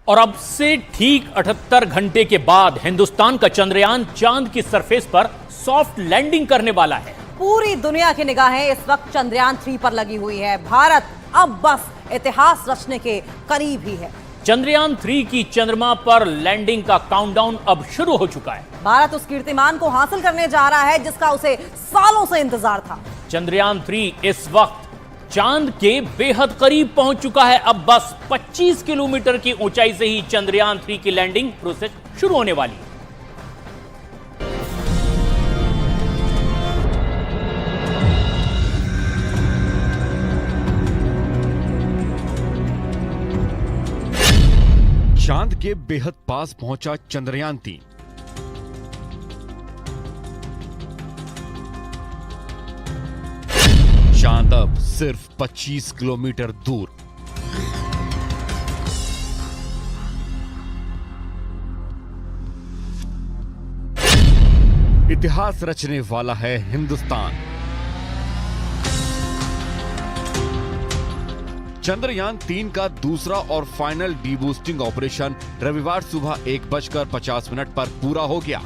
और अब से ठीक 78 घंटे के बाद हिंदुस्तान का चंद्रयान चांद की सरफेस पर सॉफ्ट लैंडिंग करने वाला है। पूरी दुनिया की निगाहें इस वक्त चंद्रयान 3 पर लगी हुई है। भारत अब बस इतिहास रचने के करीब ही है। चंद्रयान 3 की चंद्रमा पर लैंडिंग का काउंटडाउन अब शुरू हो चुका है। भारत उस कीर्तिमान को हासिल करने जा रहा है जिसका उसे सालों से इंतजार था। चंद्रयान 3 इस वक्त चांद के बेहद करीब पहुंच चुका है। अब बस 25 किलोमीटर की ऊंचाई से ही चंद्रयान 3 की लैंडिंग प्रोसेस शुरू होने वाली है। चांद के बेहद पास पहुंचा चंद्रयान 3। चांद अब सिर्फ 25 किलोमीटर दूर। इतिहास रचने वाला है हिंदुस्तान। चंद्रयान 3 का दूसरा और फाइनल डीबूस्टिंग ऑपरेशन रविवार सुबह 1:50 पर पूरा हो गया।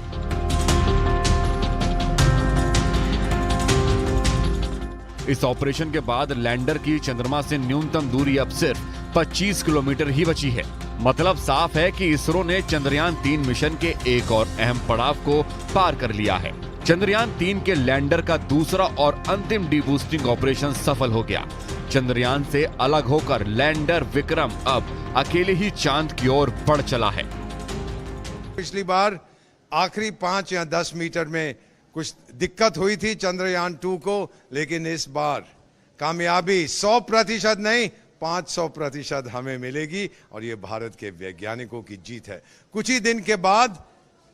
इस ऑपरेशन के बाद लैंडर की चंद्रमा से न्यूनतम दूरी अब सिर्फ 25 किलोमीटर ही बची है। मतलब साफ है कि इसरो ने चंद्रयान 3 मिशन के एक और अहम पड़ाव को पार कर लिया है। चंद्रयान 3 के लैंडर का दूसरा और अंतिम डीबूस्टिंग ऑपरेशन सफल हो गया। चंद्रयान से अलग होकर लैंडर विक्रम अब अकेले ही चांद की ओर बढ़ चला है। पिछली बार आखिरी 5 या 10 मीटर में कुछ दिक्कत हुई थी चंद्रयान 2 को, लेकिन इस बार कामयाबी 100% नहीं 500% हमें मिलेगी और ये भारत के वैज्ञानिकों की जीत है। कुछ ही दिन के बाद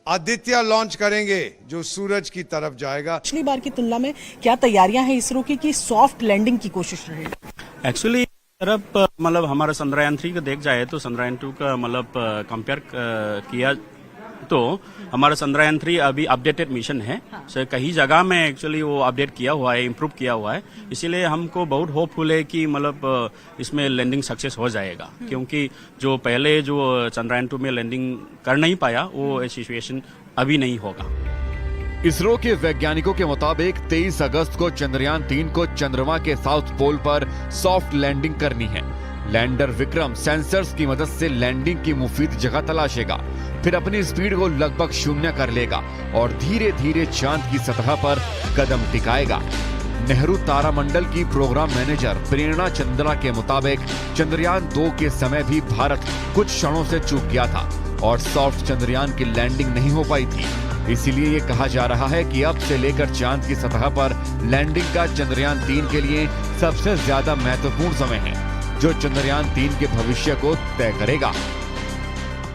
आदित्य लॉन्च करेंगे जो सूरज की तरफ जाएगा। पिछली बार की तुलना में क्या तैयारियां हैं इसरो की कि सॉफ्ट लैंडिंग की कोशिश रहेगी? एक्चुअली तरफ मतलब हमारा चंद्रयान 3 का देख जाए तो चंद्रयान 2 का मतलब कंपेयर किया तो हमारा चंद्रयान 3 अभी अपडेटेड मिशन है। हाँ। कई जगह में एक्चुअली वो अपडेट किया हुआ है, इम्प्रूव किया हुआ है। इसीलिए हमको बहुत होपफुल है कि मतलब इसमें लैंडिंग सक्सेस हो जाएगा, क्योंकि जो पहले जो चंद्रयान 2 में लैंडिंग कर नहीं पाया वो सिचुएशन अभी नहीं होगा। इसरो के वैज्ञानिकों के मुताबिक 23 अगस्त को चंद्रयान 3 को चंद्रमा के साउथ पोल पर सॉफ्ट लैंडिंग करनी है। लैंडर विक्रम सेंसर्स की मदद से लैंडिंग की मुफीद जगह तलाशेगा, फिर अपनी स्पीड को लगभग 0 कर लेगा और धीरे धीरे चांद की सतह पर कदम टिकाएगा। नेहरू तारामंडल की प्रोग्राम मैनेजर प्रेरणा चंद्रा के मुताबिक चंद्रयान 2 के समय भी भारत कुछ क्षणों से चूक गया था और सॉफ्ट चंद्रयान की लैंडिंग नहीं हो पाई थी। इसीलिए ये कहा जा रहा है कि अब से लेकर चांद की सतह पर लैंडिंग का चंद्रयान 3 के लिए सबसे ज्यादा महत्वपूर्ण समय है, जो चंद्रयान 3 के भविष्य को तय करेगा।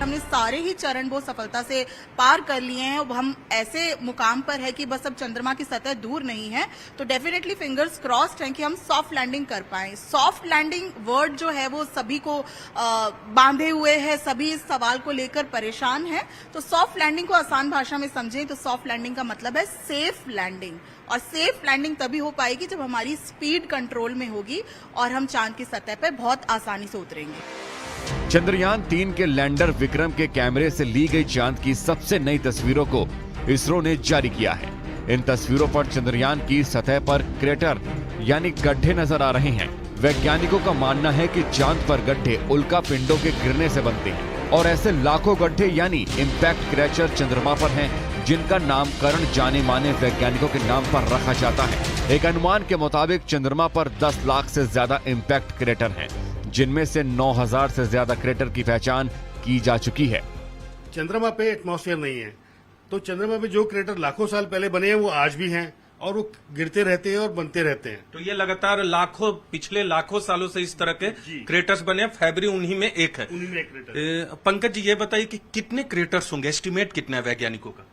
हमने सारे ही चरण बहुत सफलता से पार कर लिए हैं। अब हम ऐसे मुकाम पर है कि बस अब चंद्रमा की सतह दूर नहीं है, तो डेफिनेटली फिंगर्स क्रॉस्ड हैं कि हम सॉफ्ट लैंडिंग कर पाएं। सॉफ्ट लैंडिंग वर्ड जो है वो सभी को बांधे हुए है, सभी इस सवाल को लेकर परेशान है। तो सॉफ्ट लैंडिंग को आसान भाषा में समझें तो सॉफ्ट लैंडिंग का मतलब है सेफ लैंडिंग, और सेफ लैंडिंग तभी हो पाएगी जब हमारी स्पीड कंट्रोल में होगी और हम चांद की सतह पर बहुत आसानी से उतरेंगे। चंद्रयान 3 के लैंडर विक्रम के कैमरे से ली गई चांद की सबसे नई तस्वीरों को इसरो ने जारी किया है। इन तस्वीरों पर चंद्रयान की सतह पर क्रेटर यानी गड्ढे नजर आ रहे हैं। वैज्ञानिकों का मानना है कि चांद पर गड्ढे उल्का पिंडों के गिरने से बनते हैं और ऐसे लाखों गड्ढे यानी इम्पैक्ट क्रैचर चंद्रमा पर हैं, जिनका नामकरण जाने माने वैज्ञानिकों के नाम पर रखा जाता है। एक अनुमान के मुताबिक चंद्रमा पर 10 लाख से ज्यादा इम्पैक्ट क्रेटर हैं, जिनमें से 9000 से ज्यादा क्रेटर की पहचान की जा चुकी है। चंद्रमा पे एटमॉस्फेयर नहीं है, तो चंद्रमा पे जो क्रेटर लाखों साल पहले बने हैं वो आज भी हैं और वो गिरते रहते हैं और बनते रहते हैं। तो ये लगातार पिछले लाखों सालों से इस तरह के क्रेटर्स बने हैं। फैब्री उन्हीं में एक है। उन्हीं में एक क्रेटर। पंकज जी ये बताइए कि कितने क्रेटर्स होंगे, एस्टिमेट कितना है वैज्ञानिकों का?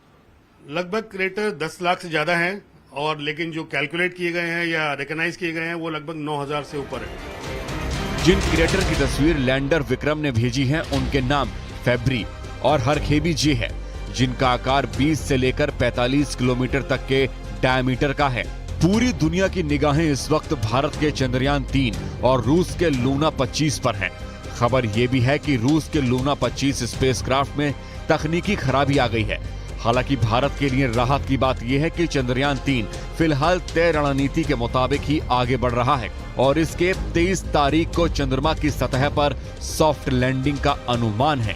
लगभग क्रेटर 10 लाख से ज्यादा हैं, और लेकिन जो कैलकुलेट किए गए हैं या रिकॉग्नाइज किए गए हैं वो लगभग 9000 से ऊपर है। जिन क्रेटर की तस्वीर लैंडर विक्रम ने भेजी है उनके नाम फैब्री और हरखेबी जे है, जिनका आकार 20 से लेकर 45 किलोमीटर तक के डायमीटर का है। पूरी दुनिया की निगाहें इस वक्त भारत के चंद्रयान 3 और रूस के लूना 25 पर हैं। खबर ये भी है कि रूस के लूना 25 स्पेसक्राफ्ट में तकनीकी खराबी आ गई है। हालांकि भारत के लिए राहत की बात यह है कि चंद्रयान 3 फिलहाल तय रणनीति के मुताबिक ही आगे बढ़ रहा है और इसके 23 तारीख को चंद्रमा की सतह पर सॉफ्ट लैंडिंग का अनुमान है।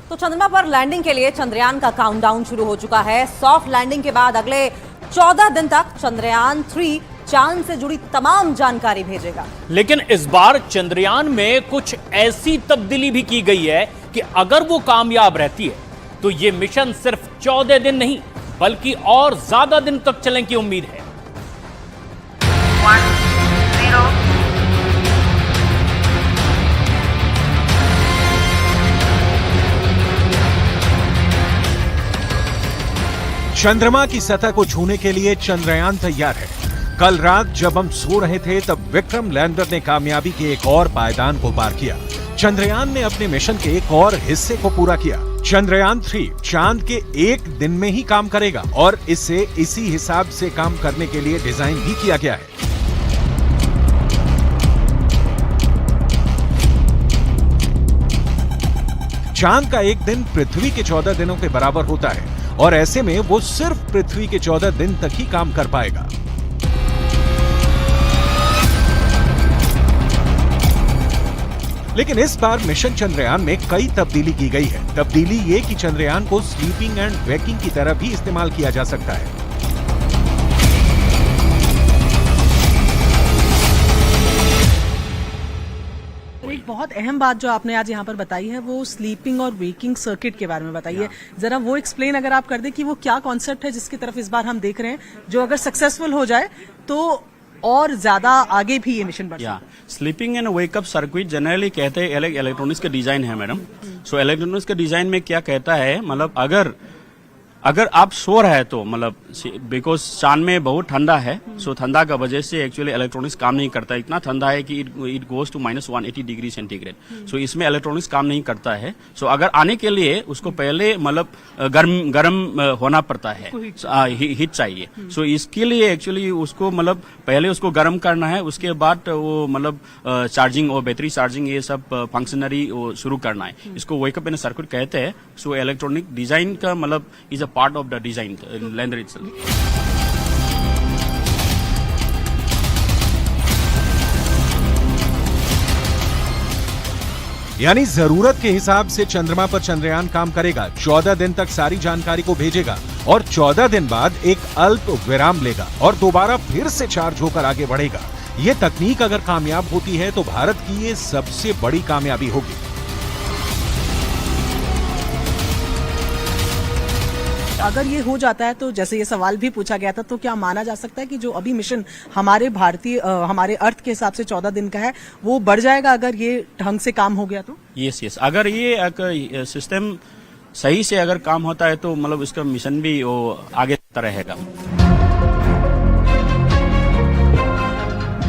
तो चंद्रमा पर लैंडिंग के लिए चंद्रयान का काउंटडाउन शुरू हो चुका है। सॉफ्ट लैंडिंग के बाद अगले 14 दिन तक चंद्रयान 3 चांद से जुड़ी तमाम जानकारी भेजेगा। लेकिन इस बार चंद्रयान में कुछ ऐसी तब्दीली भी की गई है कि अगर वो कामयाब रहती है तो ये मिशन सिर्फ 14 दिन नहीं बल्कि और ज्यादा दिन तक चलने की उम्मीद है। 1 0 चंद्रमा की सतह को छूने के लिए चंद्रयान तैयार है। कल रात जब हम सो रहे थे तब विक्रम लैंडर ने कामयाबी के एक और पायदान को पार किया। चंद्रयान ने अपने मिशन के एक और हिस्से को पूरा किया। चंद्रयान 3 चांद के एक दिन में ही काम करेगा और इसे इसी हिसाब से काम करने के लिए डिजाइन भी किया गया है। चांद का एक दिन पृथ्वी के 14 दिनों के बराबर होता है और ऐसे में वो सिर्फ पृथ्वी के 14 दिन तक ही काम कर पाएगा। लेकिन इस बार मिशन चंद्रयान में कई तब्दीली की गई है। तब्दीली ये कि चंद्रयान को स्लीपिंग एंड वेकिंग की तरह भी इस्तेमाल किया जा सकता है। एक बहुत अहम बात जो आपने आज यहाँ पर बताई है वो स्लीपिंग और वेकिंग सर्किट के बारे में बताइए। जरा वो एक्सप्लेन अगर आप कर दें कि वो क्या कॉन्सेप्ट है जिसकी तरफ इस बार हम देख रहे हैं, जो अगर सक्सेसफुल हो जाए तो और ज्यादा आगे भी ये मिशन बढ़ सकता है। Sleeping and wake up circuit generally कहते हैं इलेक्ट्रॉनिक्स का डिजाइन है मैडम। सो इलेक्ट्रॉनिक्स के डिजाइन में क्या कहता है, मतलब अगर आप सो रहे हैं तो मतलब बिकॉज चांद में बहुत ठंडा है, सो ठंडा का वजह से एक्चुअली इलेक्ट्रॉनिक्स काम नहीं करता। इतना ठंडा है कि it goes to -180 degree centigrade. So इसमें इलेक्ट्रॉनिक्स काम नहीं करता है। सो अगर आने के लिए उसको पहले मतलब गर्म होना पड़ता है, हीट चाहिए। सो इसके लिए एक्चुअली उसको मतलब पहले उसको गर्म करना है, उसके बाद वो मतलब चार्जिंग और बैटरी चार्जिंग ये सब फंक्शनरी शुरू करना है। इसको वेकअप एंड सर्किट कहते हैं। सो इलेक्ट्रॉनिक डिजाइन का मतलब is a part of the design lender itself. यानी जरूरत के हिसाब से चंद्रमा पर चंद्रयान काम करेगा। 14 दिन तक सारी जानकारी को भेजेगा और 14 दिन बाद एक अल्प विराम लेगा और दोबारा फिर से चार्ज होकर आगे बढ़ेगा। ये तकनीक अगर कामयाब होती है तो भारत की ये सबसे बड़ी कामयाबी होगी। अगर ये हो जाता है तो जैसे ये सवाल भी पूछा गया था, तो क्या माना जा सकता है कि जो अभी मिशन हमारे अर्थ के हिसाब से 14 दिन का है वो बढ़ जाएगा अगर ये ढंग से काम हो गया तो? यस अगर ये सिस्टम सही से अगर काम होता है तो मतलब इसका मिशन भी वो आगे रहेगा।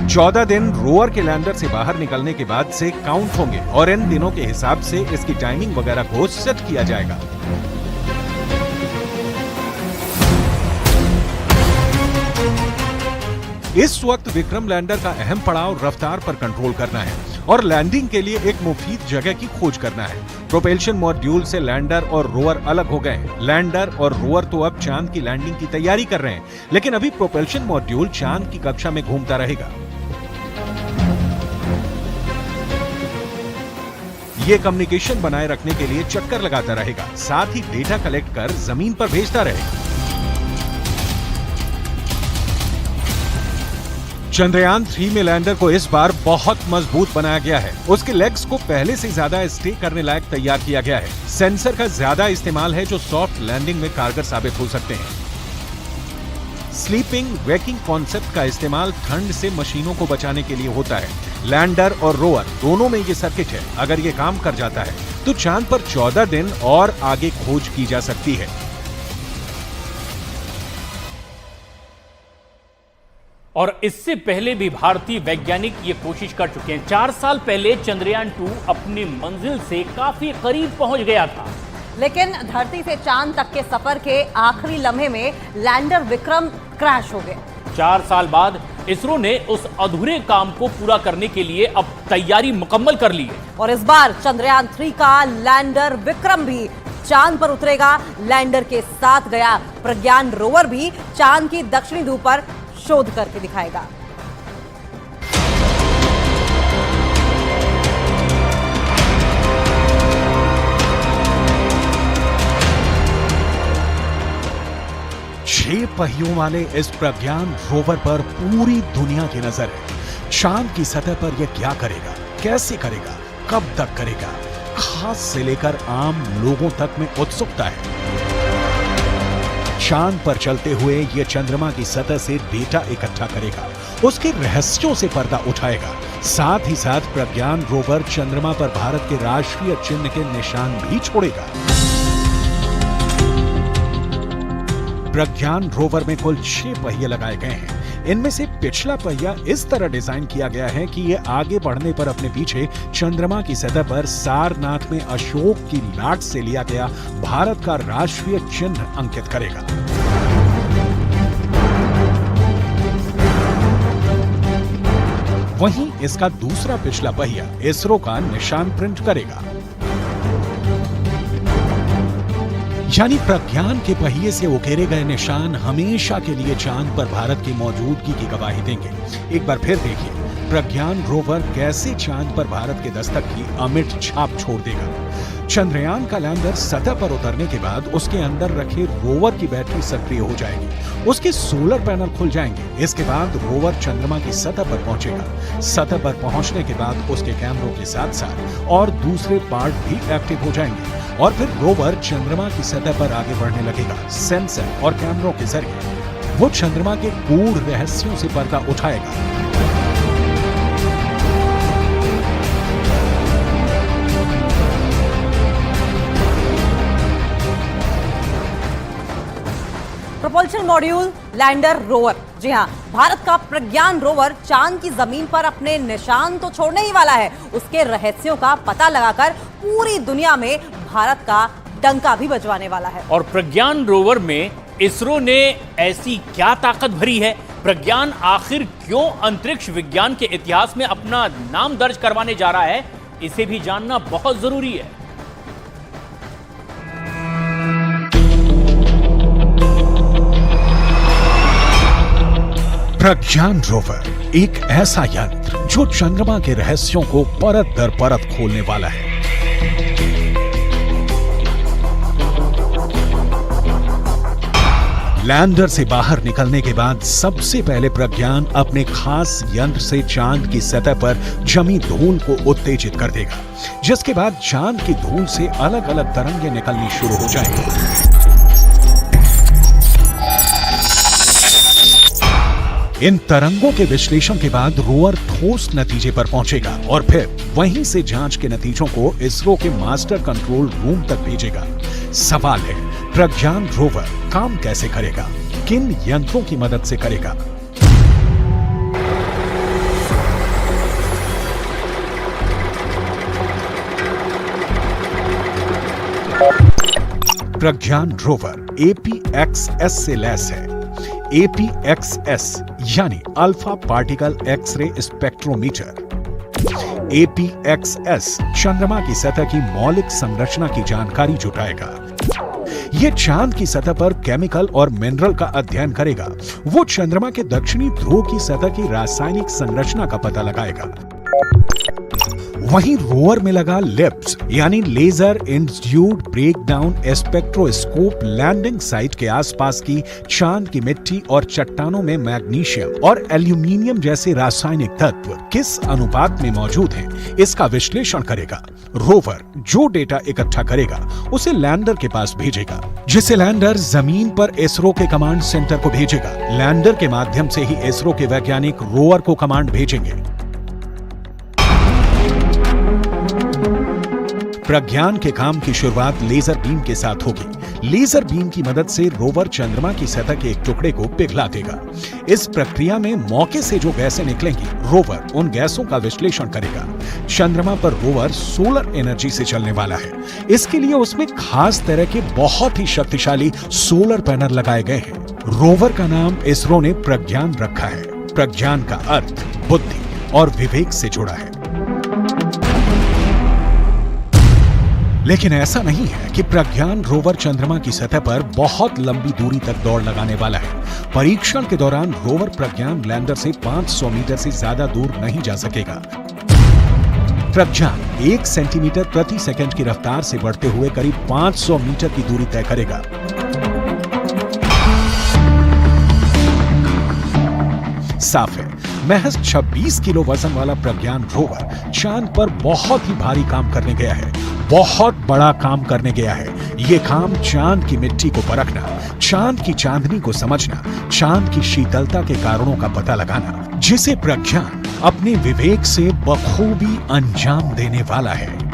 14 दिन रोवर के लैंडर से बाहर निकलने के बाद से काउंट होंगे और इन दिनों के हिसाब से इसकी टाइमिंग वगैरह को सेट किया जाएगा। इस वक्त विक्रम लैंडर का अहम पड़ाव रफ्तार पर कंट्रोल करना है और लैंडिंग के लिए एक मुफीद जगह की खोज करना है। प्रोपेल्शन मॉड्यूल से लैंडर और रोवर अलग हो गए हैं। लैंडर और रोवर तो अब चांद की लैंडिंग की तैयारी कर रहे हैं, लेकिन अभी प्रोपेल्शन मॉड्यूल चांद की कक्षा में घूमता रहेगा। ये कम्युनिकेशन बनाए रखने के लिए चक्कर लगाता रहेगा, साथ ही डेटा कलेक्ट कर जमीन पर भेजता रहेगा। चंद्रयान 3 में लैंडर को इस बार बहुत मजबूत बनाया गया है। उसके लेग्स को पहले से ज्यादा स्टे करने लायक तैयार किया गया है। सेंसर का ज्यादा इस्तेमाल है जो सॉफ्ट लैंडिंग में कारगर साबित हो सकते हैं। स्लीपिंग वेकिंग कॉन्सेप्ट का इस्तेमाल ठंड से मशीनों को बचाने के लिए होता है। लैंडर और रोवर दोनों में ये सर्किट है। अगर ये काम कर जाता है तो चांद पर 14 दिन और आगे खोज की जा सकती है। और इससे पहले भी भारतीय वैज्ञानिक ये कोशिश कर चुके हैं। 4 साल पहले चंद्रयान 2 अपनी मंजिल से काफी करीब पहुंच गया था, लेकिन धरती से चांद तक के सफर के आखिरी लम्हे में लैंडर विक्रम क्रैश हो गए। 4 साल बाद इसरो ने उस अधूरे काम को पूरा करने के लिए अब तैयारी मुकम्मल कर ली है। और इस बार चंद्रयान 3 का लैंडर विक्रम भी चांद पर उतरेगा। लैंडर के साथ गया प्रज्ञान रोवर भी चांद की दक्षिणी ध्रुव पर शोध करके दिखाएगा। छह पहियों वाले इस प्रज्ञान रोवर पर पूरी दुनिया की नजर है। चांद की सतह पर यह क्या करेगा, कैसे करेगा, कब तक करेगा, खास से लेकर आम लोगों तक में उत्सुकता है। चांद पर चलते हुए यह चंद्रमा की सतह से डेटा इकट्ठा करेगा, उसके रहस्यों से पर्दा उठाएगा। साथ ही साथ प्रज्ञान रोवर चंद्रमा पर भारत के राष्ट्रीय चिन्ह के निशान भी छोड़ेगा। प्रज्ञान रोवर में कुल 6 पहिए लगाए गए हैं। इनमें से पिछला पहिया इस तरह डिजाइन किया गया है कि यह आगे बढ़ने पर अपने पीछे चंद्रमा की सतह पर सारनाथ में अशोक की लाट से लिया गया भारत का राष्ट्रीय चिन्ह अंकित करेगा। वहीं इसका दूसरा पिछला पहिया इसरो का निशान प्रिंट करेगा। यानी प्रज्ञान के पहिए से उकेरे गए निशान हमेशा के लिए चांद पर भारत की मौजूदगी की गवाही देंगे। एक बार फिर देखिए प्रज्ञान रोवर कैसे चांद पर भारत के दस्तक की अमिट छाप छोड़ देगा। चंद्रयान का लैंडर सतह पर उतरने के बाद उसके अंदर रखे रोवर की बैटरी सक्रिय हो जाएगी, उसके सोलर पैनल खुल जाएंगे। इसके बाद रोवर चंद्रमा की सतह पर पहुंचेगा। सतह पर पहुंचने के बाद उसके कैमरों के साथ साथ और दूसरे पार्ट भी एक्टिव हो जाएंगे और फिर रोवर चंद्रमा की सतह पर आगे बढ़ने लगेगा। सेंसर और कैमरों के जरिए वो चंद्रमा के गूढ़ रहस्यों से पर्दा उठाएगा। Propulsion module, lander, rover. जी हां, भारत का प्रज्ञान रोवर चांद की जमीन पर अपने निशान तो छोड़ने ही वाला है, उसके रहस्यों का पता लगाकर पूरी दुनिया में भारत का डंका भी बजवाने वाला है। और प्रज्ञान रोवर में इसरो ने ऐसी क्या ताकत भरी है? प्रज्ञान आखिर क्यों अंतरिक्ष विज्ञान के इतिहास में अपना नाम दर्ज करवाने जा रहा है, इसे भी जानना बहुत जरूरी है। प्रज्ञान रोवर एक ऐसा यंत्र जो चंद्रमा के रहस्यों को परत दर परत खोलने वाला है। लैंडर से बाहर निकलने के बाद सबसे पहले प्रज्ञान अपने खास यंत्र से चांद की सतह पर जमी धूल को उत्तेजित कर देगा, जिसके बाद चांद की धूल से अलग अलग तरंगें निकलनी शुरू हो जाएंगी। इन तरंगों के विश्लेषण के बाद रोवर ठोस नतीजे पर पहुंचेगा और फिर वहीं से जांच के नतीजों को इसरो के मास्टर कंट्रोल रूम तक भेजेगा। सवाल है, प्रज्ञान रोवर काम कैसे करेगा, किन यंत्रों की मदद से करेगा? प्रज्ञान रोवर APXS से लैस है। APXS यानी alpha particle X-ray spectrometer. APXS चंद्रमा की सतह की मौलिक संरचना की जानकारी जुटाएगा। यह चांद की सतह पर केमिकल और मिनरल का अध्ययन करेगा। वो चंद्रमा के दक्षिणी ध्रुव की सतह की रासायनिक संरचना का पता लगाएगा। वहीं रोवर में लगा लिप्स यानी laser induced breakdown spectroscope landing site के आसपास की चांद की मिट्टी और चट्टानों में मैग्नीशियम और एल्यूमिनियम जैसे रासायनिक तत्व किस अनुपात में मौजूद हैं, इसका विश्लेषण करेगा। रोवर जो डेटा इकट्ठा करेगा उसे लैंडर के पास भेजेगा, जिसे लैंडर जमीन पर इसरो के कमांड सेंटर को भेजेगा। लैंडर के माध्यम से ही इसरो के वैज्ञानिक रोवर को कमांड भेजेंगे। प्रज्ञान के काम की शुरुआत लेजर बीम के साथ होगी। लेजर बीम की मदद से रोवर चंद्रमा की सतह के एक टुकड़े को पिघला देगा। इस प्रक्रिया में मौके से जो गैसें निकलेंगी, रोवर उन गैसों का विश्लेषण करेगा। चंद्रमा पर रोवर सोलर एनर्जी से चलने वाला है। इसके लिए उसमें खास तरह के बहुत ही शक्तिशाली सोलर पैनल लगाए गए हैं। रोवर का नाम इसरो ने प्रज्ञान रखा है। प्रज्ञान का अर्थ बुद्धि और विवेक से जुड़ा है। लेकिन ऐसा नहीं है कि प्रज्ञान रोवर चंद्रमा की सतह पर बहुत लंबी दूरी तक दौड़ लगाने वाला है। परीक्षण के दौरान रोवर प्रज्ञान लैंडर से 500 मीटर से ज्यादा दूर नहीं जा सकेगा। प्रज्ञान 1 सेंटीमीटर प्रति सेकंड की रफ्तार से बढ़ते हुए करीब 500 मीटर की दूरी तय करेगा। साफ है, महज 26 किलो वजन वाला प्रज्ञान रोवर चांद पर बहुत ही भारी काम करने गया है, बहुत बड़ा काम करने गया है। ये काम चांद की मिट्टी को परखना, चांद की चांदनी को समझना, चांद की शीतलता के कारणों का पता लगाना, जिसे प्रज्ञान अपने विवेक से बखूबी अंजाम देने वाला है।